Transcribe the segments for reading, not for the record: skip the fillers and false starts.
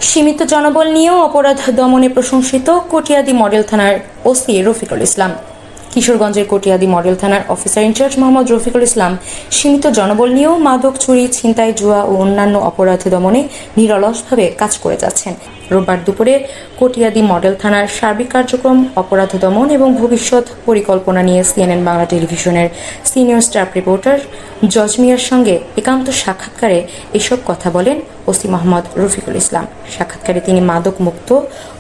সীমিত জনবল নিয়েও অপরাধ দমনে প্রশংসিত কটিয়াদী মডেল থানার ওসি রফিকুল ইসলাম। কিশোরগঞ্জের কটিয়াদী মডেল থানার অফিসার ইনচার্জ মোহাম্মদ রফিকুল ইসলাম সীমিত জনবল নিয়েও মাদক চুরি, ছিনতাই, জুয়া ও অন্যান্য অপরাধ দমনে নিরলসভাবে কাজ করে যাচ্ছেন। রোববার দুপুরে কটিয়াদী মডেল থানার সার্বিক কার্যক্রম, অপরাধ দমন এবং ভবিষ্যৎ পরিকল্পনা নিয়ে CNN বাংলা টেলিভিশনের সিনিয়র স্টাফ রিপোর্টার জজমিয়ার সঙ্গে একান্ত সাক্ষাৎকারে এসব কথা বলেন ওসি মোহাম্মদ রফিকুল ইসলাম। সাক্ষাৎকারে তিনি মাদক মুক্ত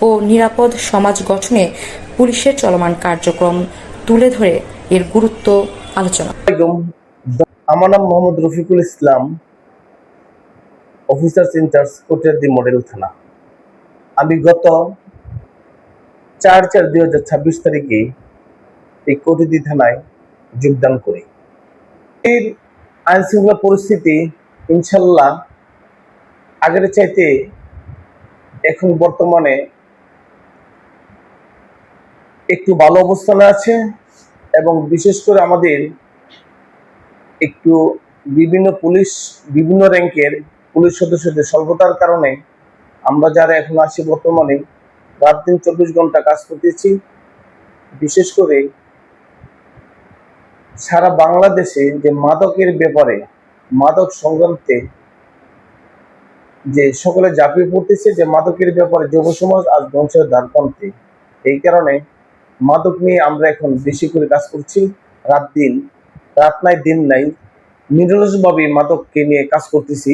ও নিরাপদ সমাজ গঠনে পুলিশের চলমান কার্যক্রম তুলে ধরে এর গুরুত্ব আলোচনা। আমার নাম Mohammad Rafiqul Islam, officer in charge Katiadi model থানা। আমি গত 4/4/2026 তারিখে এই কটিয়াদী থানায় যোগদান করি। এর আইন শৃঙ্খলা পরিস্থিতি ইনশাল্লাহ আগের চাইতে এখন বর্তমানে একটু ভালো অবস্থানে আছে এবং বিশেষ করে আমাদের একটু বিভিন্ন র্যাঙ্কের পুলিশ সদস্যদের স্বল্পতার কারণে আমরা যারা এখন আছি বর্তমানে রাত দিন 24 ঘন্টা কাজ করতেছি। বিশেষ করে সারা বাংলাদেশে যে মাদকের ব্যাপারে, মাদক সংক্রান্তে যে সকলে ঝাঁপিয়ে পড়তেছে, যে মাদকের ব্যাপারে যুব সমাজ আজ ধ্বংসের দ্বারপ্রান্তে। এই কারণে মাদক নিয়ে আমরা এখন বেশি করে কাজ করছি। রাত নাই দিন নাই নিরলসভাবে মাদককে নিয়ে কাজ করতেছি,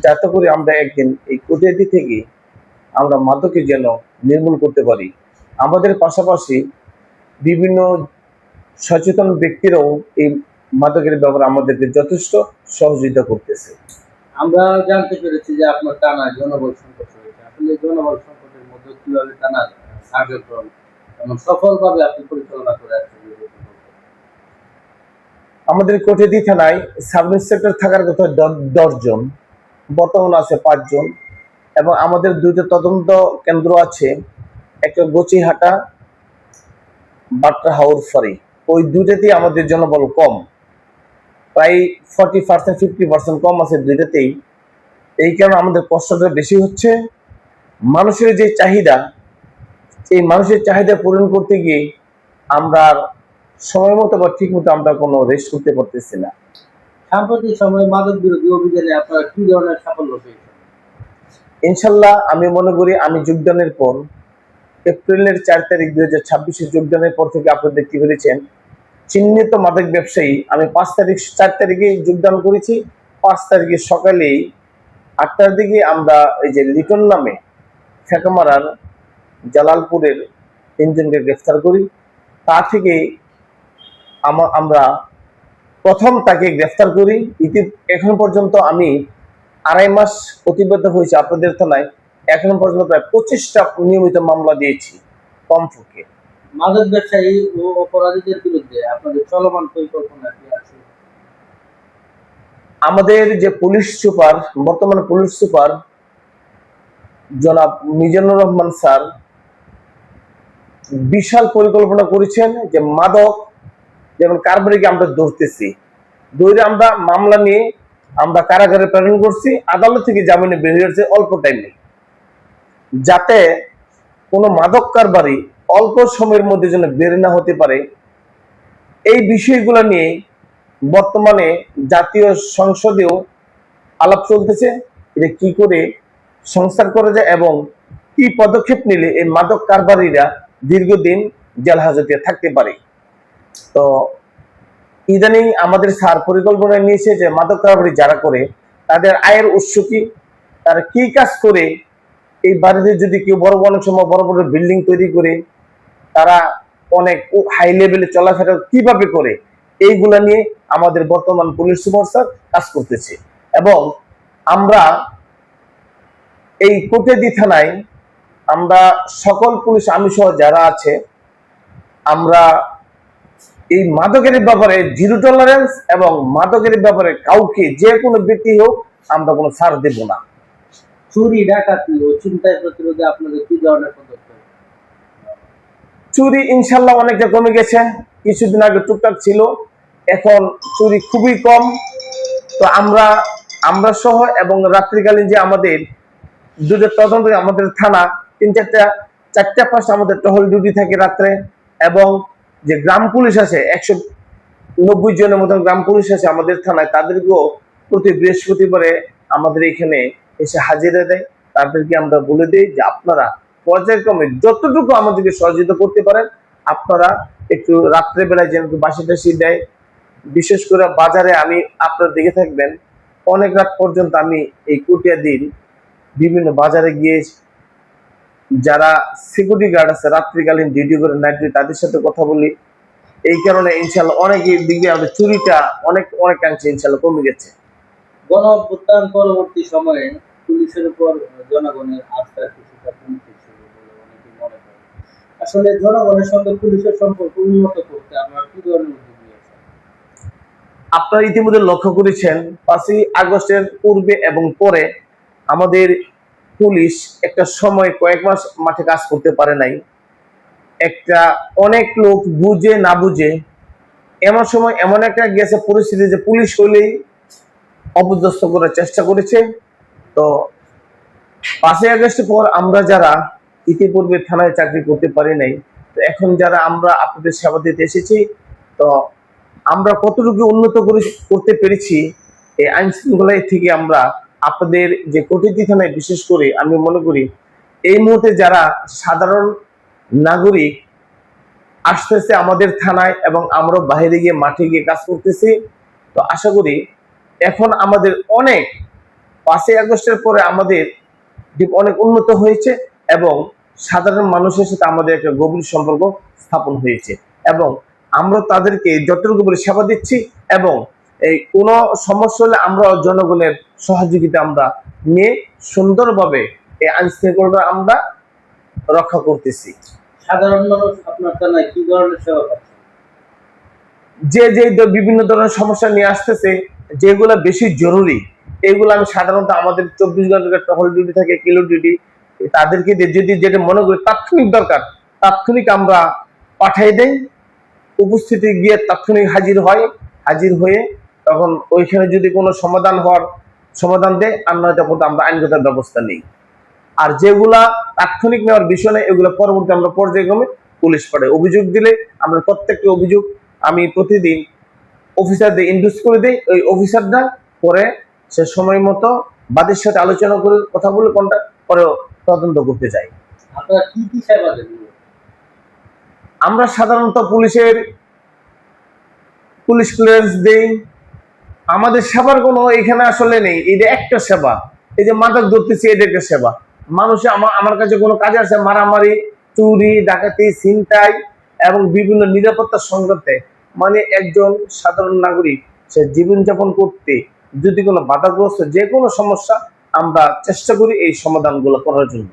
যাতে করে আমরা একদিন এই কটিয়াদী থেকে আমরা মাদককে যেন নির্মূল করতে পারি। আমাদের পাশাপাশি বিভিন্ন সচেতন ব্যক্তিরাও এই মাদকের ব্যাপারে আমাদেরকে যথেষ্ট সহযোগিতা করতেছে। আমরা জানতে পেরেছি যে আপনার টানা জনবল সংকট রয়েছে। আসলে জনবল সংকটের মধ্যে কিভাবে টানা কার্যক্রম এবং সফলভাবে আপনি পরিচালনা করে আসছেন? আমাদের কটিয়াদী থানায় সাব ইন্সপেক্টর থাকার কথা 10 জন, বর্তমানে আছে 5 জন এবং আমাদের 2টা তদন্ত কেন্দ্র আছে, একটা গচিহাটা, বাট্রা হাওরফারি। ওই 2টাতেই আমাদের জনবল কম, প্রায় 40% 50% কম আছে 2টাতেই। এই কারণে আমাদের কষ্টটা বেশি হচ্ছে। মানুষের যে চাহিদা, এই মানুষের চাহিদা পূরণ করতে গিয়ে আমরা সময় মতো বা ঠিক মতো আমরা কোনো রেস্ট করতে পারতেছি না। সাম্প্রতিক সময়ে মাদক বিরোধী অভিযানে আপনারা কি ধরনের সাফল্য পেয়েছেন? ইনশাল্লাহ আমি মনে করি আমি যোগদানের পর এপ্রিলের 4 তারিখ 2026 যোগদানের পর থেকে আপনারা দেখতে পেরেছেন চিহ্নিত মাদক ব্যবসায়ী আমি 4 তারিখে যোগদান করেছি। 5 তারিখে সকালেই 8টার দিকে আমরা এই যে লিটন নামে ফেকামারার জালালপুরের 3 জনকে গ্রেফতার করি। তা থেকে আমরা প্রথম তাকে গ্রেফতার করি। এখন পর্যন্ত আমি 2.5 মাস অতিবাহিত হয়েছে আপনাদের থানায়। এখন পর্যন্ত প্রায় 25টা নিয়মিত মামলা দিয়েছি কমপক্ষে। মাদক ব্যবসায়ী ও অপরাধীদের বিরুদ্ধে আপনাদের চলমান পরিকল্পনা কি আছে? আমাদের যে পুলিশ সুপার, বর্তমানে পুলিশ সুপার জনাব মিজানুর রহমান স্যার বিশাল পরিকল্পনা করেছেন যে মাদক যেমন কারবারিকে আমরা ধরে আমরা মামলা নিয়ে আমরা কারাগারে প্রেরণ করছি। আদালত থেকে জামিনে বের হয়েছে অল্প টাইমে, যাতে কোনো মাদক কারবারি অল্প সময়ের মধ্যে যেন বের না হতে পারে। এই বিষয়গুলো নিয়ে বর্তমানে জাতীয় সংসদেও আলাপ চলতেছে, এটা কি করে সংস্কার করা যায় এবং কি পদক্ষেপ নিলে এই মাদক কারবারিরা দীর্ঘদিন জেল হাজতে থাকতে পারে। তো ইদানিং আমাদের স্যার পরিকল্পনা নিয়েছে যে মাদক কারবারি যারা করে তাদের আয়ের উৎস কি, তারা কি কাজ করে, এই বাড়িতে যদি কেউ অনেক সময় বড় বড় বিল্ডিং তৈরি করে তারা অনেক হাই লেভেলে চলাফেরা কিভাবে করে, এইগুলা নিয়ে আমাদের বর্তমান পুলিশ সুপার স্যার কাজ করতেছে। এবং আমরা এই কটিয়াদী থানায় আমরা সকল পুলিশ, আমি সহ যারা আছে, আমরা এই মাদকের ব্যাপারে জিরো টলারেন্স এবং মাদকের ব্যাপারে কাউকে যে কোনো ব্যক্তি হোক আমরা কোনো ছাড় দেব না। চুরি, ডাকাতি ও ছিনতাই প্রতিরোধে আপনাদের কি ধরনের পদক্ষেপ? চুরি ইনশাল্লাহ অনেকটা কমে গেছে, কিছুদিন আগে টুকটাক ছিল, এখন চুরি খুবই কম। তো আমরা সহ এবং রাত্রিকালীন যে আমাদের দুটো তদন্ত আমাদের থানা 3-4টা 5টা আমাদের টহল ডিউটি থাকে রাত্রে, এবং যে গ্রাম পুলিশ আছে 190 জনের মতন গ্রাম পুলিশ আছে আমাদের থানায়, তাদেরকেও প্রতি বৃহস্পতিবারে আমাদের এখানে এসে হাজিরা দেয়। তাদেরকে আমরা বলে দিই যে আপনারা পর্যায়ক্রমে যতটুকু আমাদেরকে সহযোগিতা করতে পারেন, আপনারা একটু রাত্রে বেলায় যেন একটু বাসি টাসি দেয়। বিশেষ করে বাজারে আমি আপনারা দেখে থাকবেন অনেক রাত পর্যন্ত আমি এই কুটিয়া দিন বিভিন্ন বাজারে গিয়ে যারা সিকিউরিটি গার্ড আছে রাত্রিকালীন ডিউটি করে নাইট ডিউটি, তাদের সাথে কথা বলি। এই কারণে ইনশাল্লাহ অনেকের দিকে আমাদের চুরিটা অনেকাংশে ইনশাল্লাহ কমে গেছে। গণ অভ্যুত্থান পরবর্তী সময়ে পুলিশের উপর জনগণের আস্থা কিছুটা কমতে ছিল বলে অনেকে মনে করে। আসলে জনগণের সঙ্গে পুলিশের সম্পর্ক উন্নত করতে আমরা কি ধরনের উদ্যোগ নিয়েছি? আপনারা ইতিমধ্যে লক্ষ্য করেছেন 5ই আগস্টের পূর্বে এবং পরে আমাদের পুলিশ একটা সময় কয়েক মাস মাঠে কাজ করতে পারে নাই। একটা অনেক লোক বুঝে না বুঝে এমন সময় এমন একটা গেছে পরিস্থিতি যে পুলিশ হইলেই অপদস্থ করার চেষ্টা করেছে। তো 5ই আগস্টের পর আমরা যারা ইতিপূর্বে থানায় চাকরি করতে পারি নাই, তো এখন যারা আমরা আপনাদের সেবা দিতে এসেছি, তো আমরা কতটুকু উন্নত করতে পেরেছি এই আইন শৃঙ্খলায় থেকে আমরা আপনাদের যে কোটিয়াদি থানায় বিশেষ করে আমি মনে করি এই মুহূর্তে যারা সাধারণ নাগরিক আসতেছে আমাদের থানায় এবং আমরা বাইরে গিয়ে মাঠে গিয়ে কাজ করতেছি, তো আশা করি এখন আমাদের অনেক 5ই আগস্টের পরে আমাদের অনেক উন্নত হয়েছে এবং সাধারণ মানুষের সাথে আমাদের একটা গভীর সম্পর্ক স্থাপন হয়েছে, এবং আমরা তাদেরকে যতটুকু করে সেবা দিচ্ছি, এবং এই কোনো সমস্যা হলে আমরা জনগণের সহযোগিতা আমরা নিয়ে সুন্দরভাবে এই আইন শৃঙ্খলা আমরা রক্ষা করতেছি। সাধারণ মানুষ আপনার থানায় কি ধরনের সেবা পাচ্ছে? যে বিভিন্ন ধরনের সমস্যা নিয়ে আসতেছে, যেগুলো বেশি জরুরি, এগুলো আমি সাধারণত আমাদের 24 ঘন্টা টহল ডিউটি থাকে, কিলো ডিউটি, তাদেরকে যদি যেটা মনে করি তাৎক্ষণিক দরকার, তাৎক্ষণিক আমরা পাঠিয়ে দেই। উপস্থিতি গিয়ে তাৎক্ষণিক হাজির হয়ে তখন ওইখানে যদি কোনো সমাধান দেয়, আমরা তখন আমরা আইনগত ব্যবস্থা নেই। আর যেগুলা তাৎক্ষণিক নেওয়ার বিষয় নেই, এগুলো পরবর্তী আমরা পর্যায়ক্রমে পুলিশ পাঠাই। অভিযোগ দিলে আমরা প্রত্যেকটা অভিযোগ আমি প্রতিদিন অফিসারদের ইনডিউস করে দিই। ওই অফিসাররা পরে সে সময় মতো বাদীর সাথে আলোচনা করে কথা বলে কোনটা পরে তদন্ত করতে যাই। আপনারা কি কি সেবা দেন? আমরা সাধারণত পুলিশ ক্লিয়ারেন্স দেই। আমাদের সেবার কোনো এখানে আসলে নেই, এটা একটা সেবা। এই যে মাদক ধরতেছি, এটা একটা সেবা। মানুষে আমার কাছে কোনো কাজে আসে মারামারি, চুরি, ডাকাতি, ছিনতাই এবং বিভিন্ন নিরাপত্তা সংঘাতে, মানে একজন সাধারণ নাগরিক সে জীবনযাপন করতে যদি কোনো বাধাগ্রস্ত যে কোনো সমস্যা, আমরা চেষ্টা করি এই সমাধানগুলো করার জন্য।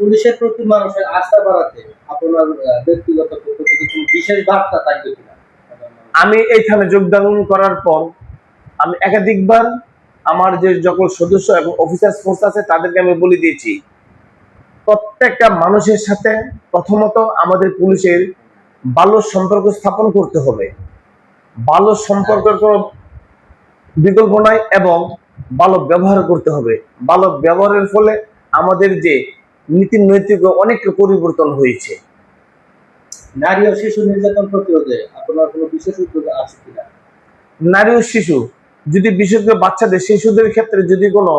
পুলিশের প্রতি মানুষের আস্থা বাড়াতে আপনার ব্যক্তিগত পক্ষ থেকে কোনো বিশেষ বার্তা থাকবে কিনা? আমি এইখানে যোগদান করার পর আমি একাধিকবার আমার যে সকল সদস্য এবং অফিসার ফোর্স আছে তাদেরকে আমি বলে দিয়েছি, প্রত্যেকটা মানুষের সাথে প্রথমত আমাদের পুলিশের ভালো সম্পর্ক স্থাপন করতে হবে। ভালো সম্পর্কের কোনো বিকল্প নাই, এবং ভালো ব্যবহার করতে হবে। ভালো ব্যবহারের ফলে আমাদের যে নীতি নৈতিক অনেকটা পরিবর্তন হয়েছে। নারী ও শিশু নির্যাতন প্রতিরোধে আপনার কোনো বিশেষ উদ্যোগ আছে কিনা? নারী ও শিশু, যদি বিশেষ করে বাচ্চাদের শিশুদের ক্ষেত্রে যদি কোনো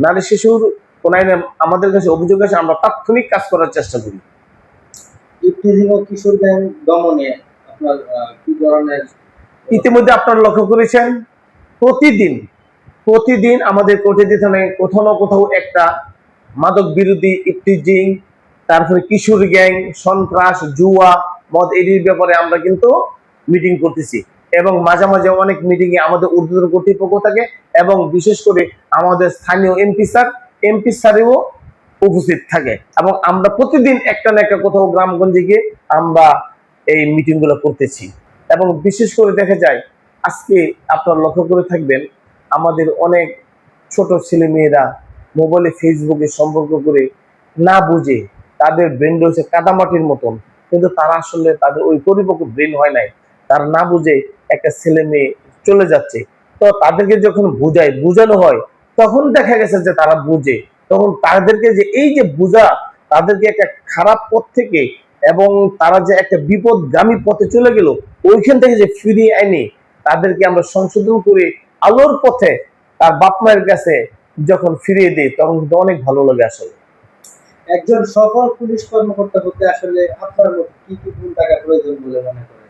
নারী শিশুর কোন আইনে আমাদের কাছে অভিযোগ আছে, আমরা তাৎক্ষণিক কাজ করার চেষ্টা করি। ইফতিজিং ও কিশোর গ্যাং দমনে আপনার কি ধরনের? ইতিমধ্যে আপনারা লক্ষ্য করেছেন প্রতিদিন আমাদের কোটিয়াদি থানায় কোথাও না কোথাও একটা মাদক বিরোধী, ইফতিজিং, তারপরে কিশোর গ্যাং, সন্ত্রাস, জুয়া, মদ, এটির ব্যাপারে আমরা কিন্তু মিটিং করতেছি, এবং মাঝে মাঝে অনেক মিটিং এ আমাদের ঊর্ধ্বতন কর্তৃপক্ষ থাকে, এবং বিশেষ করে আমাদের স্থানীয় এমপি স্যারেও উপস্থিত থাকে, এবং আমরা প্রতিদিন একটা না একটা কোথাও গ্রামগঞ্জে গিয়ে আমরা এই মিটিং গুলো করতেছি। এবং বিশেষ করে দেখা যায় আজকে আপনারা লক্ষ্য করে থাকবেন আমাদের অনেক ছোট ছেলে মেয়েরা মোবাইলে ফেসবুকে সম্পর্ক করে না বুঝে, তাদের ব্রেন রয়েছে কাদামাটির মতন, কিন্তু তারা আসলে তাদের ওই পরিপক্ক ব্রেন হয় নাই, তারা না বুঝে একটা ছেলে মেয়ে চলে যাচ্ছে। তো তাদেরকে যখন বোঝানো হয় তখন দেখা গেছে যে তারা বুঝে, তখন তাদেরকে যে এই যে বোঝা, তাদেরকে একটা খারাপ পথ থেকে এবং তারা যে একটা বিপদগামী পথে চলে গেল, ওইখান থেকে যে ফিরিয়ে আনি তাদেরকে আমরা সংশোধন করে আলোর পথে তার বাপ মায়ের কাছে যখন ফিরিয়ে দিই, তখন কিন্তু অনেক ভালো লাগে আসলে। একজন সফল পুলিশ কর্মকর্তা হতে আসলে আপনার মতে কি কি গুণ থাকা প্রয়োজন বলে মনে করেন?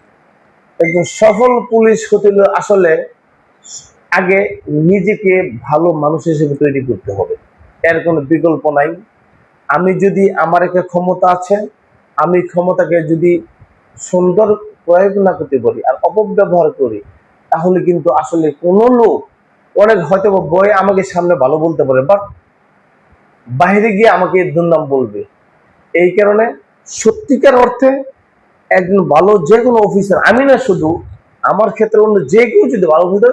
একজন সফল পুলিশ হতে হলে আসলে আগে নিজেকে ভালো মানুষ হিসেবে তৈরি করতে হবে, এর কোনো বিকল্প নাই। আমি যদি আমার একটা ক্ষমতা আছে, আমি ক্ষমতাকে যদি সুন্দর প্রয়োগ না করতে পারি আর অপব্যবহার করি, তাহলে কিন্তু আসলে কোনো লোক অনেক হয়তো বয়ে আমাকে সামনে ভালো বলতে পারে, বাট বাইরে গিয়ে আমাকে দুর্নাম বলবে। এই কারণে সত্যিকার অর্থে একজন ভালো যে কোনো অফিসার, আমি না শুধু, আমার ক্ষেত্রে অন্য যে কেউ যদি ভালো হতে,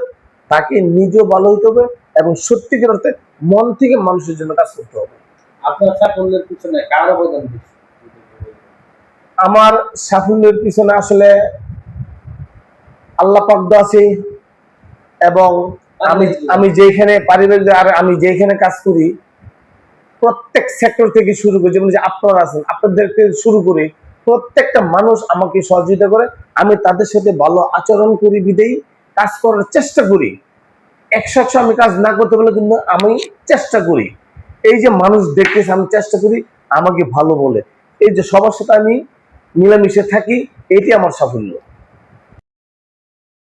তাকে নিজেও ভালো হইতে হবে এবং সত্যিকার অর্থে মন থেকে মানুষের জন্য কাজ করতে হবে। আপনার সাফল্যের পিছনে কার অবদান বেশি? আমার সাফল্যের পিছনে আসলে আল্লাহ পাক আছে, এবং আমি আমি যেখানে পারিবারিক আর আমি যেখানে কাজ করি, প্রত্যেক সেক্টর থেকে শুরু করে, যেমন যে আপনারা আছেন, আপনাদের থেকে শুরু করে প্রত্যেকটা মানুষ আমাকে সহযোগিতা করে। আমি তাদের সাথে ভালো আচরণ করি, বিদেই কাজ করার চেষ্টা করি। 100 আমি কাজ না করতে পারলে কিন্তু আমি চেষ্টা করি। এই যে মানুষ দেখতেছে আমি চেষ্টা করি আমাকে ভালো বলে, এই যে সবার সাথে আমি মিলেমিশে থাকি, এটি আমার সাফল্য।